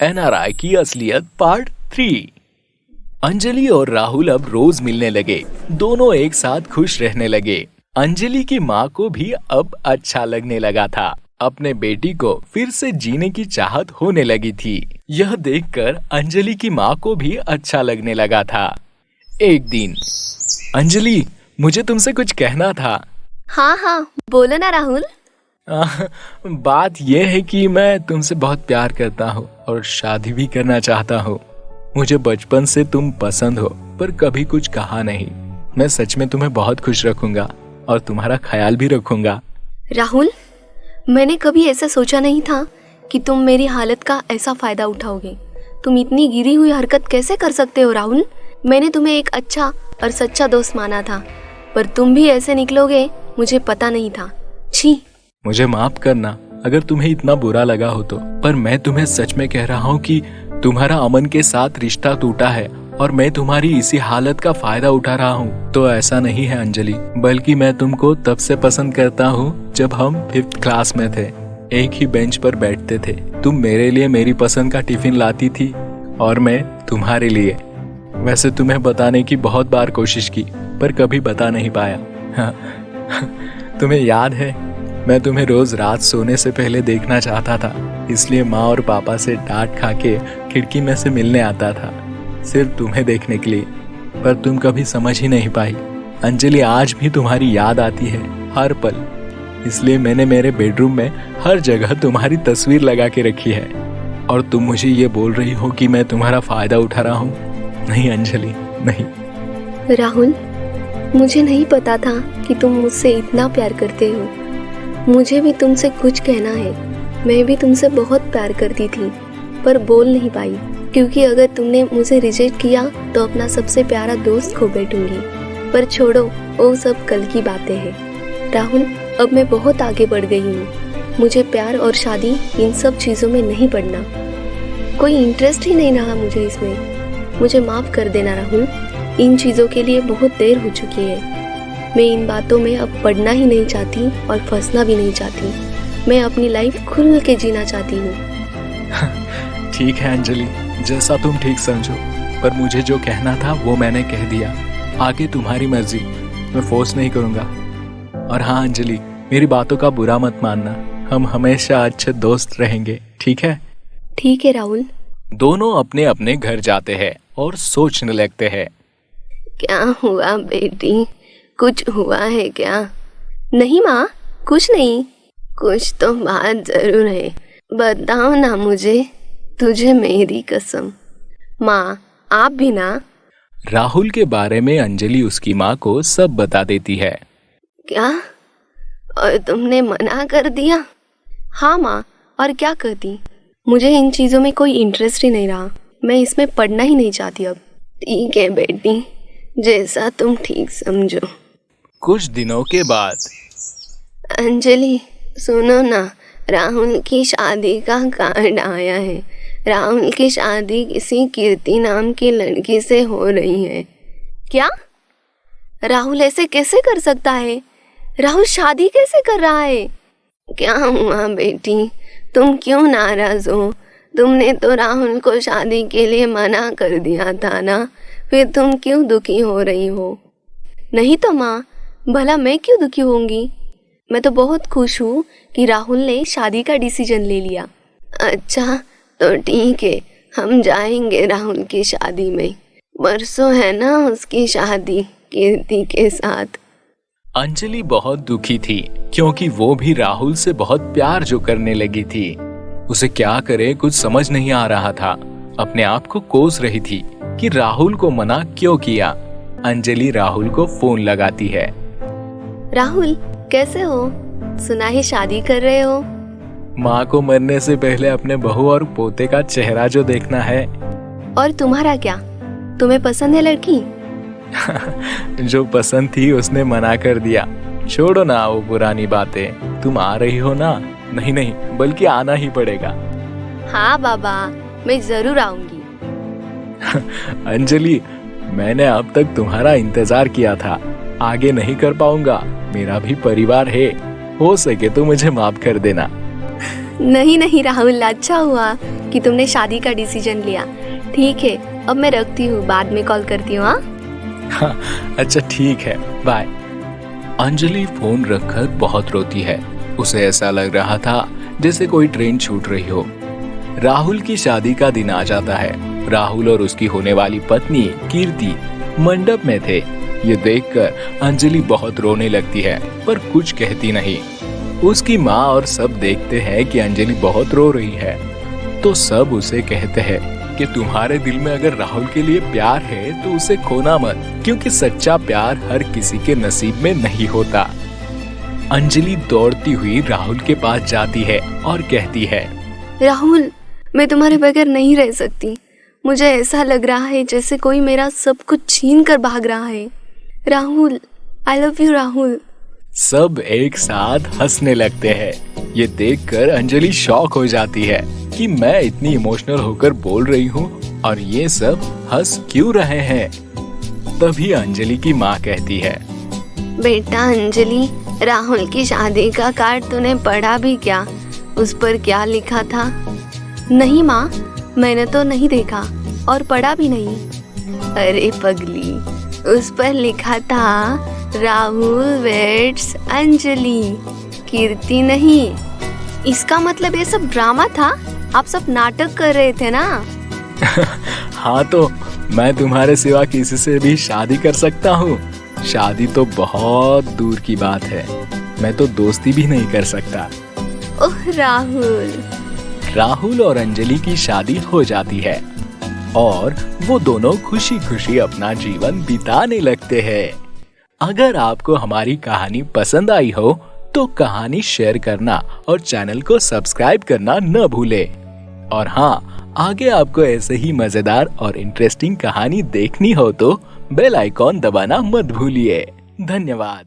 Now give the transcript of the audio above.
NRI की असलियत part 3। Anjali और राहुल अब रोज मिलने लगे। दोनों एक साथ खुश रहने लगे। अंजलि की माँ को भी अब अच्छा लगने लगा था। अपने बेटी को फिर से जीने की चाहत होने लगी थी। यह देखकर अंजलि की माँ को भी अच्छा लगने लगा था। एक दिन, अंजलि, मुझे तुमसे कुछ कहना था। हाँ हाँ, बोलो ना राहुल। बात यह है कि मैं तुमसे बहुत प्यार करता हूँ और शादी भी करना चाहता हूँ। मुझे बचपन से तुम पसंद हो, पर कभी कुछ कहा नहीं। मैं सच में तुम्हें बहुत खुश रखूंगा और तुम्हारा ख्याल भी रखूंगा। राहुल, मैंने कभी ऐसा सोचा नहीं था कि तुम मेरी हालत का ऐसा फायदा उठाओगे। तुम इतनी गिरी हुई हरकत कैसे कर सकते हो राहुल? मैंने तुम्हें एक अच्छा और सच्चा दोस्त माना था, पर तुम भी ऐसे निकलोगे मुझे पता नहीं था। छी। मुझे माफ करना अगर तुम्हें इतना बुरा लगा हो तो, पर मैं तुम्हें सच में कह रहा हूँ कि तुम्हारा अमन के साथ रिश्ता टूटा है और मैं तुम्हारी इसी हालत का फायदा उठा रहा हूँ। तो ऐसा नहीं है अंजलि, बल्कि मैं तुमको तब से पसंद करता हूँ जब हम 5th क्लास में थे। एक ही बेंच पर बैठते थे। तुम मेरे लिए मेरी पसंद का टिफिन लाती थी और मैं तुम्हारे लिए। वैसे तुम्हें बताने की बहुत बार कोशिश की, पर कभी बता नहीं पाया। हाँ। तुम्हें याद है, मैं तुम्हें रोज रात सोने से पहले देखना चाहता था, इसलिए माँ और पापा से डांट खा के खिड़की में से मिलने आता था, सिर्फ तुम्हें देखने के लिए। पर तुम कभी समझ ही नहीं पाई। अंजलि, आज भी तुम्हारी याद आती है हर पल, इसलिए मैंने मेरे बेडरूम में हर जगह तुम्हारी तस्वीर लगा के रखी है। और तुम मुझे ये बोल रही हो कि मैं तुम्हारा फायदा उठा रहा हूँ? नहीं अंजलि, नहीं। राहुल, मुझे नहीं पता था कि तुम मुझसे इतना प्यार करते हो। मुझे भी तुमसे कुछ कहना है। मैं भी तुमसे बहुत प्यार करती थी, पर बोल नहीं पाई, क्योंकि अगर तुमने मुझे रिजेक्ट किया तो अपना सबसे प्यारा दोस्त खो बैठूंगी। पर छोड़ो, वो सब कल की बातें हैं। राहुल, अब मैं बहुत आगे बढ़ गई हूँ। मुझे प्यार और शादी इन सब चीज़ों में नहीं पड़ना। कोई इंटरेस्ट ही नहीं रहा मुझे इसमें। मुझे माफ़ कर देना राहुल, इन चीज़ों के लिए बहुत देर हो चुकी है। मैं इन बातों में अब पढ़ना ही नहीं चाहती और फंसना भी नहीं चाहती। मैं अपनी लाइफ खुल के जीना चाहती हूँ। ठीक है अंजलि, जैसा तुम ठीक समझो, पर मुझे जो कहना था वो मैंने कह दिया। आगे तुम्हारी मर्जी, मैं फोर्स नहीं करूँगा। और हाँ अंजलि, मेरी बातों का बुरा मत मानना। हम हमेशा अच्छे दोस्त रहेंगे, ठीक है? ठीक है राहुल। दोनों अपने अपने घर जाते हैं और सोचने लगते हैं। क्या हुआ बेटी, कुछ हुआ है क्या? नहीं माँ, कुछ नहीं। कुछ तो बात जरूर है, बताओ ना मुझे, तुझे मेरी कसम। माँ, आप भी ना। राहुल के बारे में अंजलि उसकी माँ को सब बता देती है। क्या? और तुमने मना कर दिया? हाँ माँ, और क्या करती। मुझे इन चीज़ों में कोई इंटरेस्ट ही नहीं रहा। मैं इसमें पढ़ना ही नहीं चाहती अब। ठीक है बेटी, जैसा तुम ठीक समझो। कुछ दिनों के बाद, अंजलि सुनो ना, राहुल की शादी का कार्ड आया है। राहुल की शादी किसी कीर्ति नाम की लड़की से हो रही है। क्या? राहुल ऐसे कैसे कर सकता है? राहुल शादी कैसे कर रहा है? क्या हुआ बेटी, तुम क्यों नाराज हो? तुमने तो राहुल को शादी के लिए मना कर दिया था ना, फिर तुम क्यों दुखी हो रही हो? नहीं तो माँ, भला मैं क्यों दुखी होंगी? मैं तो बहुत खुश हूँ कि राहुल ने शादी का डिसीजन ले लिया। अच्छा तो ठीक है, हम जाएंगे राहुल की शादी में। परसों है ना उसकी शादी कीर्ति के साथ। अंजलि बहुत दुखी थी, क्योंकि वो भी राहुल से बहुत प्यार जो करने लगी थी। उसे क्या करे कुछ समझ नहीं आ रहा था। अपने आप को कोस रही थी कि राहुल को मना क्यों किया। अंजलि राहुल को फोन लगाती है। राहुल, कैसे हो? सुना है शादी कर रहे हो। माँ को मरने से पहले अपने बहू और पोते का चेहरा जो देखना है। और तुम्हारा क्या? तुम्हें पसंद है लड़की? जो पसंद थी उसने मना कर दिया। छोड़ो ना वो पुरानी बातें। तुम आ रही हो ना? नहीं नहीं, बल्कि आना ही पड़ेगा। हाँ बाबा, मैं जरूर आऊंगी। अंजलि, मैंने अब तक तुम्हारा इंतजार किया था। आगे नहीं कर पाऊंगा, मेरा भी परिवार है। हो सके तो मुझे माफ कर देना। नहीं नहीं राहुल, अच्छा हुआ कि तुमने शादी का डिसीजन लिया। ठीक है, अब मैं रखती हूँ, बाद में कॉल करती हूँ। हाँ हाँ, अच्छा ठीक है, बाय। अंजलि फोन रखकर बहुत रोती है। उसे ऐसा लग रहा था जैसे कोई ट्रेन छूट रही हो। राहुल की शादी का दिन आ जाता है। राहुल और उसकी होने वाली पत्नी कीर्ति मंडप में थे। ये देखकर अंजलि बहुत रोने लगती है, पर कुछ कहती नहीं। उसकी माँ और सब देखते हैं कि अंजलि बहुत रो रही है, तो सब उसे कहते हैं कि तुम्हारे दिल में अगर राहुल के लिए प्यार है तो उसे खोना मत, क्योंकि सच्चा प्यार हर किसी के नसीब में नहीं होता। अंजलि दौड़ती हुई राहुल के पास जाती है और कहती है, राहुल, मैं तुम्हारे बगैर नहीं रह सकती। मुझे ऐसा लग रहा है जैसे कोई मेरा सब कुछ छीन कर भाग रहा है। Rahul, I love you Rahul. सब एक साथ हंसने लगते हैं। ये देखकर अंजलि शॉक हो जाती है कि मैं इतनी इमोशनल होकर बोल रही हूँ और ये सब हंस क्यों रहे हैं। तभी अंजलि की माँ कहती है, बेटा अंजलि, राहुल की शादी का कार्ड तूने पढ़ा भी क्या? उस पर क्या लिखा था? नहीं माँ, मैंने तो नहीं देखा और पढ़ा भी नहीं। अरे पगली, उस पर लिखा था राहुल वेड्स अंजलि, कीर्ति नहीं। इसका मतलब ये सब ड्रामा था? आप सब नाटक कर रहे थे ना? हाँ, तो मैं तुम्हारे सिवा किसी से भी शादी कर सकता हूँ। शादी तो बहुत दूर की बात है, मैं तो दोस्ती भी नहीं कर सकता। ओह राहुल। राहुल और अंजलि की शादी हो जाती है और वो दोनों खुशी खुशी अपना जीवन बिताने लगते हैं। अगर आपको हमारी कहानी पसंद आई हो तो कहानी शेयर करना और चैनल को सब्सक्राइब करना न भूलें। और हाँ, आगे आपको ऐसे ही मजेदार और इंटरेस्टिंग कहानी देखनी हो तो बेल आइकॉन दबाना मत भूलिए। धन्यवाद।